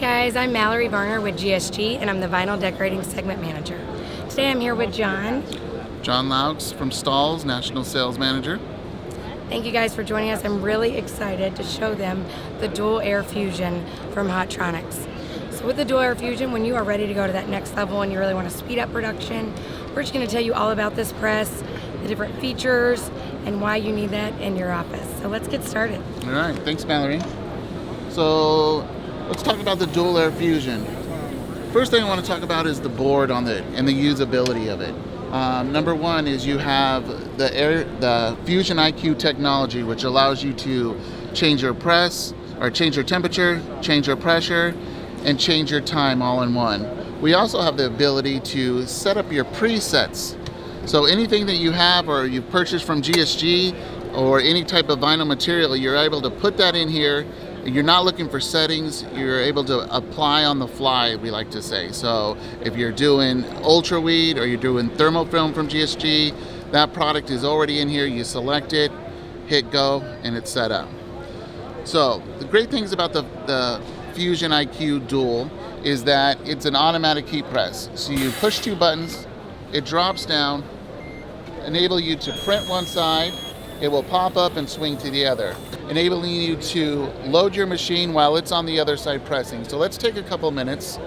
guys, I'm Mallory Varner with GSG and I'm the Vinyl Decorating Segment Manager. Today I'm here with John. John Laux from Stalls, National Sales Manager. Thank you guys for joining us. I'm really excited to show them the Dual Air Fusion from Hotronix. So with the Dual Air Fusion, when you are ready to go to that next level and you really want to speed up production, we're just going to tell you all about this press, the different features, and why you need that in your office. So let's get started. All right, thanks Mallory. So let's talk about the Dual Air Fusion. First thing I want to talk about is the board on it and the usability of it. Number one is you have the Fusion IQ technology, which allows you to change your press, or change your temperature, change your pressure, and change your time all in one. We also have the ability to set up your presets. So anything that you have or you've purchased from GSG or any type of vinyl material, you're able to put that in here. You're not looking for settings, you're able to apply on the fly, we like to say. So if you're doing Ultra Weed or you're doing thermofilm from GSG, that product is already in here. You select it, hit go, and it's set up. So the great things about the Fusion IQ Dual is that it's an automatic heat press. So you push two buttons, it drops down, enable you to print one side, it will pop up and swing to the other, enabling you to load your machine while it's on the other side pressing. So let's take a couple minutes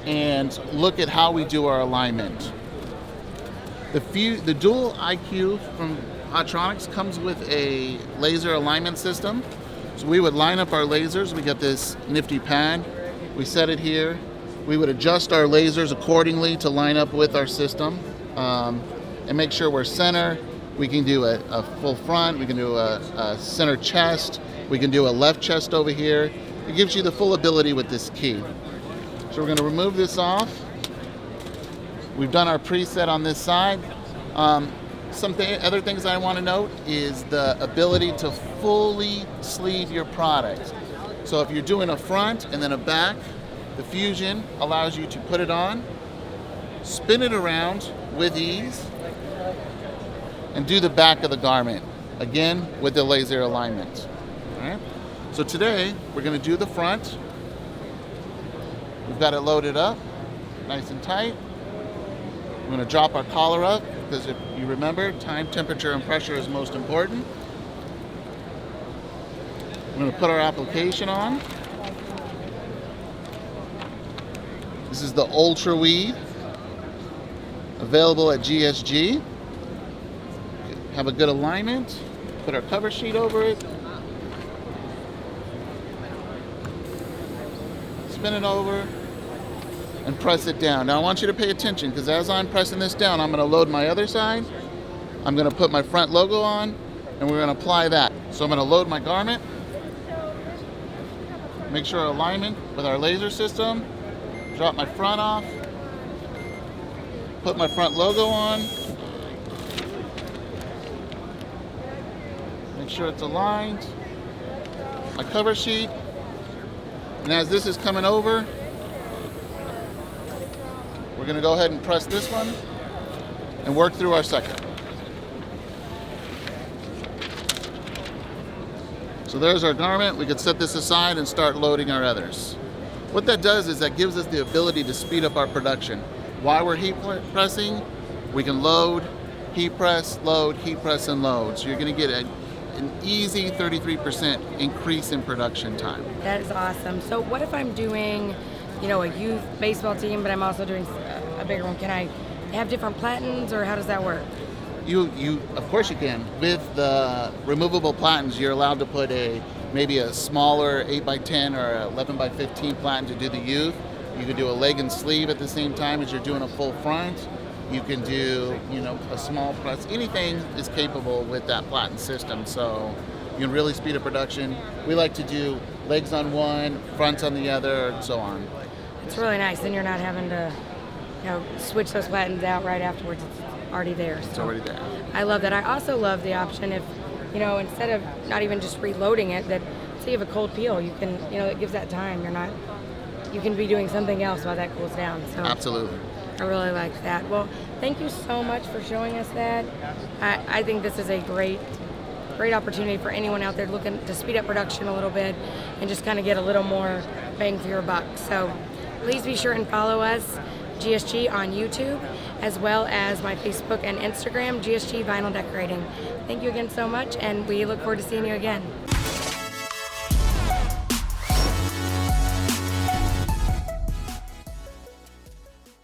and look at how we do our alignment. The Dual IQ from Hotronix comes with a laser alignment system. So we would line up our lasers. We got this nifty pad. We set it here. We would adjust our lasers accordingly to line up with our system and make sure we're center. We can do a full front, we can do a center chest, we can do a left chest over here. It gives you the full ability with this key. So we're going to remove this off. We've done our preset on this side. Other things I want to note is the ability to fully sleeve your product. So if you're doing a front and then a back, the Fusion allows you to put it on, spin it around with ease, and do the back of the garment, again with the laser alignment. All right. So today we're going to do the front. We've got it loaded up, nice and tight. We're going to drop our collar up because if you remember, time, temperature, and pressure is most important. We're going to put our application on. This is the Ultra Weed, available at GSG. Have a good alignment, put our cover sheet over it, spin it over, and press it down. Now I want you to pay attention because as I'm pressing this down, I'm going to load my other side. I'm going to put my front logo on, and we're going to apply that. So I'm going to load my garment, make sure our alignment with our laser system, drop my front off, put my front logo on, make sure it's aligned, my cover sheet, and as this is coming over, we're going to go ahead and press this one and work through our second. So there's our garment. We could set this aside and start loading our others. What that does is that gives us the ability to speed up our production. While we're heat pressing, we can load, heat press, and load. So you're going to get an easy 33% increase in production time. That is awesome. So what if I'm doing, a youth baseball team, but I'm also doing a bigger one? Can I have different platens, or how does that work? You of course you can. With the removable platens, you're allowed to put maybe a smaller 8x10 or 11x15 platen to do the youth. You could do a leg and sleeve at the same time as you're doing a full front. You can do, a small press. Anything is capable with that platen system, so you can really speed up production. We like to do legs on one, fronts on the other, and so on. It's really nice. Then you're not having to, switch those platens out right afterwards. It's already there. It's already there. I love that. I also love the option if, instead of not even just reloading it, that say you have a cold peel, you can, it gives that time. You can be doing something else while that cools down. So absolutely. I really like that. Well, thank you so much for showing us that. I think this is a great opportunity for anyone out there looking to speed up production a little bit and just kind of get a little more bang for your buck. So please be sure and follow us, GSG, on YouTube, as well as my Facebook and Instagram, GSG Vinyl Decorating. Thank you again so much, and we look forward to seeing you again.